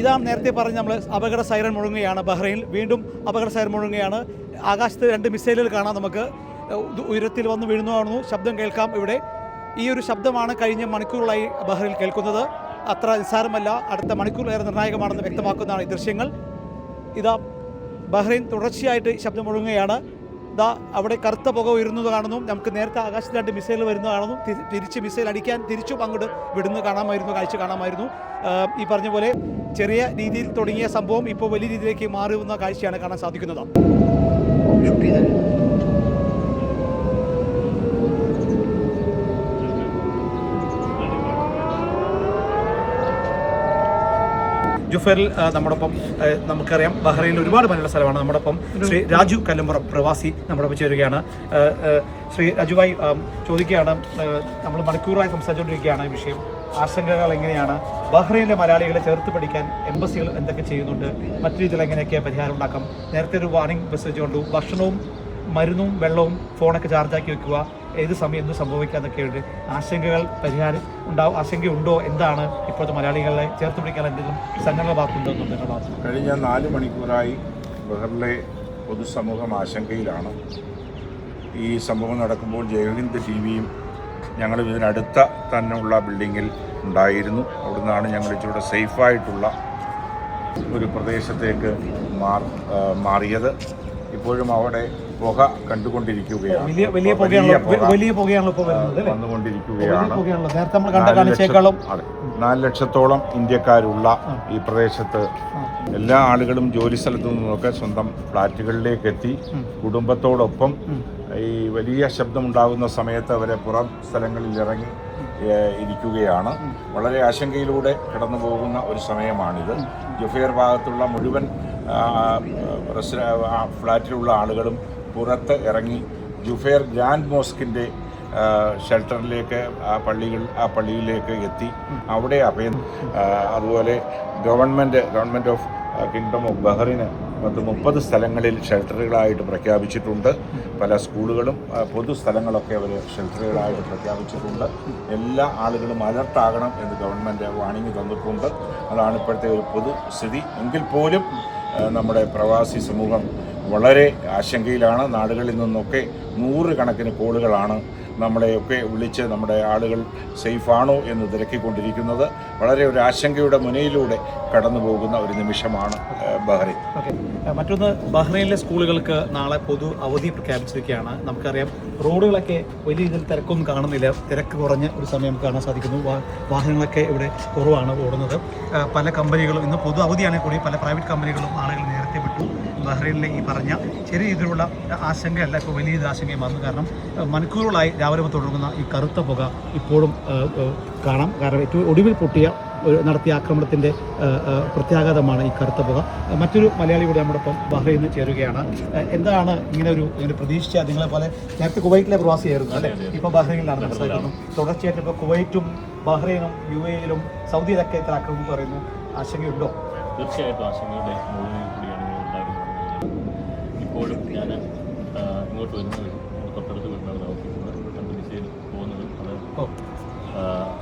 ഇതാണ് നേരത്തെ പറഞ്ഞ് നമ്മൾ അപകട സൈറൻ മുഴങ്ങുകയാണ്. ബഹ്റൈനിൽ വീണ്ടും അപകട സൈറൻ മുഴങ്ങുകയാണ്. ആകാശത്ത് 2 മിസൈലുകൾ കാണാം. നമുക്ക് ഉയരത്തിൽ വന്ന് വീഴുന്നതാണെന്നു ശബ്ദം കേൾക്കാം. ഇവിടെ ഈ ഒരു ശബ്ദമാണ് കഴിഞ്ഞ മണിക്കൂറുകളായി ബഹ്റൈനിൽ കേൾക്കുന്നത്. അത്ര നിസ്സാരമല്ല, അടുത്ത മണിക്കൂറിലേറെ നിർണായകമാണെന്ന് വ്യക്തമാക്കുന്നതാണ് ഈ ദൃശ്യങ്ങൾ. ഇതാ ബഹ്റൈൻ തുടർച്ചയായിട്ട് ശബ്ദം മുഴങ്ങുകയാണ്. അവിടെ കറുത്ത പുക ഉയരുന്നത് കാണുന്നു. നമുക്ക് നേരത്തെ ആകാശത്ത് 2 മിസൈൽ വരുന്നത് കാണുന്നു. തിരിച്ച് മിസൈൽ അടിക്കാൻ തിരിച്ചും അങ്ങോട്ട് വിടുന്നത് കാഴ്ച കാണാമായിരുന്നു. ഈ പറഞ്ഞ പോലെ ചെറിയ രീതിയിൽ തുടങ്ങിയ സംഭവം ഇപ്പോൾ വലിയ രീതിയിലേക്ക് മാറുന്ന കാഴ്ചയാണ് കാണാൻ സാധിക്കുന്നത്. ജുഫേറിൽ നമ്മോടൊപ്പം നമുക്കറിയാം ബഹ്റൈനിൽ ഒരുപാട് പല സ്ഥലമാണ്. നമ്മോടൊപ്പം ശ്രീ രാജു കല്ലുംപുറം പ്രവാസി നമ്മോടൊപ്പം ചേരുകയാണ്. ശ്രീ രാജുവായി ചോദിക്കുകയാണ്, നമ്മൾ മണിക്കൂറായി സംസാരിച്ചുകൊണ്ടിരിക്കുകയാണ് ഈ വിഷയം. ആശങ്കകൾ എങ്ങനെയാണ്? ബഹ്റൈനിലെ മലയാളികളെ ചേർത്ത് പഠിക്കാൻ എംബസികൾ എന്തൊക്കെ ചെയ്യുന്നുണ്ട്? മറ്റു രീതിയിൽ എങ്ങനെയൊക്കെ പരിഹാരം ഉണ്ടാക്കാം? നേരത്തെ ഒരു വാർണിംഗ് മെസ്സേജ് കൊണ്ടു. ഭക്ഷണവും മരുന്നും വെള്ളവും ഫോണൊക്കെ ചാർജാക്കി വെക്കുക, ഏത് സമയം എന്ത് സംഭവിക്കാന്നൊക്കെയുണ്ട്. ആശങ്കകൾ പരിഹാരം ആശങ്കയുണ്ടോ? എന്താണ് ഇപ്പോഴത്തെ മലയാളികളെ ചേർത്ത് പിടിക്കാൻ എന്തെങ്കിലും സംഘടന ഭാഗത്തുണ്ടോ? കഴിഞ്ഞ 4 മണിക്കൂറായി ബഹ്റിലെ പൊതുസമൂഹം ആശങ്കയിലാണ്. ഈ സംഭവം നടക്കുമ്പോൾ ജയ്ഹിന്ദ് ടിവിയും ഞങ്ങൾ ഇതിനടുത്ത തന്നെയുള്ള ബിൽഡിങ്ങിൽ ഉണ്ടായിരുന്നു. അവിടുന്നാണ് ഞങ്ങൾ ഇച്ചിരി സേഫായിട്ടുള്ള ഒരു പ്രദേശത്തേക്ക് മാറിയത്. ഇപ്പോഴും അവിടെ പുക കണ്ടുകൊണ്ടിരിക്കുകയാണ്, വന്നുകൊണ്ടിരിക്കുകയാണ്. 4 ലക്ഷത്തോളം ഇന്ത്യക്കാരുള്ള ഈ പ്രദേശത്ത് എല്ലാ ആളുകളും ജോലി സ്ഥലത്തു നിന്നൊക്കെ സ്വന്തം ഫ്ലാറ്റുകളിലേക്ക് എത്തി കുടുംബത്തോടൊപ്പം ഈ വലിയ ശബ്ദമുണ്ടാകുന്ന സമയത്ത് അവരെ പുറം സ്ഥലങ്ങളിൽ ഇറങ്ങി ഇരിക്കുകയാണ്. വളരെ ആശങ്കയിലൂടെ കടന്നു പോകുന്ന ഒരു സമയമാണിത്. ജുഫേർ ഭാഗത്തുള്ള മുഴുവൻ ഫ്ലാറ്റിലുള്ള ആളുകളും പുറത്ത് ഇറങ്ങി ജുഫേർ ഗ്രാൻഡ് മോസ്കിൻ്റെ ഷെൽട്ടറിലേക്ക് ആ പള്ളിയിലേക്ക് എത്തി അവിടെ അഭയം. അതുപോലെ government of kingdom of Bahrain 30 സ്ഥലങ്ങളിൽ ഷെൽട്ടറുകളായിട്ട് പ്രഖ്യാപിച്ചിട്ടുണ്ട്. പല സ്കൂളുകളും പൊതുസ്ഥലങ്ങളൊക്കെ അവർ ഷെൽട്ടറുകളായിട്ട് പ്രഖ്യാപിച്ചിട്ടുണ്ട്. എല്ലാ ആളുകളും അലർട്ടാകണം എന്ന് ഗവൺമെൻറ് വാണിംഗ് തന്നിട്ടുണ്ട്. അതാണ് ഇപ്പോഴത്തെ ഒരു പൊതുസ്ഥിതി. എങ്കിൽ പോലും നമ്മുടെ പ്രവാസി സമൂഹം വളരെ ആശങ്കയിലാണ്. നാടുകളിൽ നിന്നൊക്കെ 100 കണക്കിന് കോളുകളാണ് നമ്മളെയൊക്കെ വിളിച്ച് നമ്മുടെ ആളുകൾ സേഫാണോ എന്ന് തിരക്കിക്കൊണ്ടിരിക്കുന്നത്. വളരെ ഒരു ആശങ്കയുടെ മുനയിലൂടെ കടന്നു പോകുന്ന ഒരു നിമിഷമാണ് ബഹ്റൈൻ. മറ്റൊന്ന്, ബഹ്റൈനിലെ സ്കൂളുകൾക്ക് നാളെ പൊതു അവധി പ്രഖ്യാപിച്ചിരിക്കുകയാണ്. നമുക്കറിയാം റോഡുകളൊക്കെ വലിയ രീതിയിൽ തിരക്കൊന്നും കാണുന്നില്ല. തിരക്ക് കുറഞ്ഞ ഒരു സമയം കാണാൻ സാധിക്കുന്നു. വാഹനങ്ങളൊക്കെ ഇവിടെ കുറവാണ് ഓടുന്നത്. പല കമ്പനികളും ഇന്ന് പൊതു അവധിയാണെങ്കിൽ കൂടി പല പ്രൈവറ്റ് കമ്പനികളും ആളുകൾ നേരത്തെ വിട്ടു. ബഹ്റൈനിലെ ഈ പറഞ്ഞ ചെറിയ രീതിയിലുള്ള ആശങ്കയല്ല, ഇപ്പോൾ വലിയ ആശങ്കയും വന്നു. കാരണം മണിക്കൂറുകളായി രാവിലെ തുടങ്ങുന്ന ഈ കറുത്ത പുക ഇപ്പോഴും കാണാം. കാരണം ഏറ്റവും ഒടുവിൽ നടത്തിയ ആക്രമണത്തിൻ്റെ പ്രത്യാഘാതമാണ് ഈ കറുത്ത പുക. മറ്റൊരു മലയാളി കൂടി നമ്മോടൊപ്പം ബഹ്റൈനിൽ ചേരുകയാണ്. എന്താണ് ഇങ്ങനെ പ്രതീക്ഷിച്ച? നിങ്ങളെ പോലെ നേരത്തെ കുവൈറ്റിലെ പ്രവാസിയായിരുന്നു അല്ലേ? ഇപ്പോൾ ബഹ്റൈനിലാണ് മനസ്സിലാക്കുന്നു. തുടർച്ചയായിട്ട് ഇപ്പോൾ കുവൈറ്റും ബഹ്റൈനും UAE-ലും സൗദിയിലൊക്കെ ഇത്ര ആക്രമണം പറയുന്നു. ആശങ്കയുണ്ടോ? തീർച്ചയായിട്ടും ആശങ്കയുടെ മുഴുവൻ കൂടിയാണ് ഞാൻ ഉണ്ടായിരുന്നത്. ഇപ്പോഴും ഞാൻ ഇങ്ങോട്ട് വരുന്നത് തൊട്ടടുത്ത് വീട്ടിലാണ് താമസിക്കുന്നത്. 2 മിസൈൽ പോകുന്നത് അത്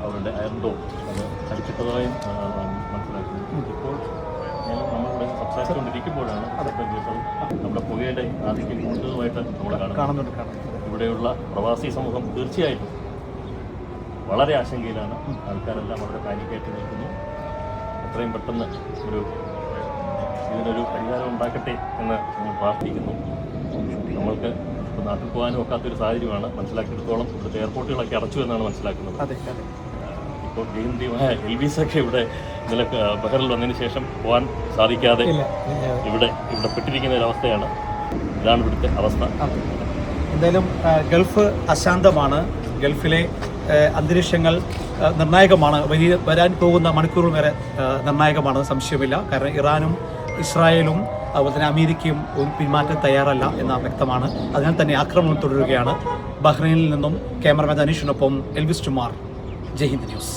അവരുടെ അയൺ ഡോം അത് അടിച്ചിട്ടതായും മനസ്സിലാക്കുന്നത്. ഇപ്പോൾ നമ്മളിവിടെ സംസാരിച്ചുകൊണ്ടിരിക്കുമ്പോഴാണ് നമ്മുടെ പുകയുടെ ആധിക്യം കൂടുതലുമായിട്ട് നമ്മൾ കാണുന്നുണ്ട്. ഇവിടെയുള്ള പ്രവാസി സമൂഹം തീർച്ചയായിട്ടും വളരെ ആശങ്കയിലാണ്. ആൾക്കാരെല്ലാം വളരെ പാനിക്കായിട്ട് നിൽക്കുന്നു. എത്രയും പെട്ടെന്ന് ഇതിനൊരു പരിഹാരം ഉണ്ടാക്കട്ടെ എന്ന് നമ്മൾ പ്രാർത്ഥിക്കുന്നു. നമ്മൾക്ക് ഇപ്പോൾ നാട്ടിൽ പോകാനും ഒക്കാത്തൊരു സാഹചര്യമാണ്. മനസ്സിലാക്കിയെടുത്തോളം ഇവിടുത്തെ എയർപോർട്ടുകളൊക്കെ അടച്ചു എന്നാണ് മനസ്സിലാക്കുന്നത്. ഇപ്പോൾ ജയന്തിയുമായ എൽവിസൊക്കെ ഇവിടെ ഇന്നലെ ബഹ്റിൽ വന്നതിന് ശേഷം പോകാൻ സാധിക്കാതെ ഇവിടെ പെട്ടിരിക്കുന്ന ഒരവസ്ഥയാണ്. ഇതാണ് ഇവിടുത്തെ അവസ്ഥ. എന്തായാലും ഗൾഫ് അശാന്തമാണ്. ഗൾഫിലെ അന്തരീക്ഷങ്ങൾ നിർണായകമാണ്. വരാൻ പോകുന്ന മണിക്കൂറുകൾ വരെ നിർണായകമാണ്, സംശയമില്ല. കാരണം ഇറാനും ഇസ്രായേലും അതുപോലെ തന്നെ അമേരിക്കയും ഒരു പിന്മാറ്റം തയ്യാറല്ല എന്ന വ്യക്തമാണ്. അതിനാൽ തന്നെ ആക്രമണം തുടരുകയാണ്. ബഹ്റൈനിൽ നിന്നും ക്യാമറമാൻ അനീഷിനൊപ്പം എൽവിസ് ടുമാർ, ജയ്ഹിന്ദ് ന്യൂസ്.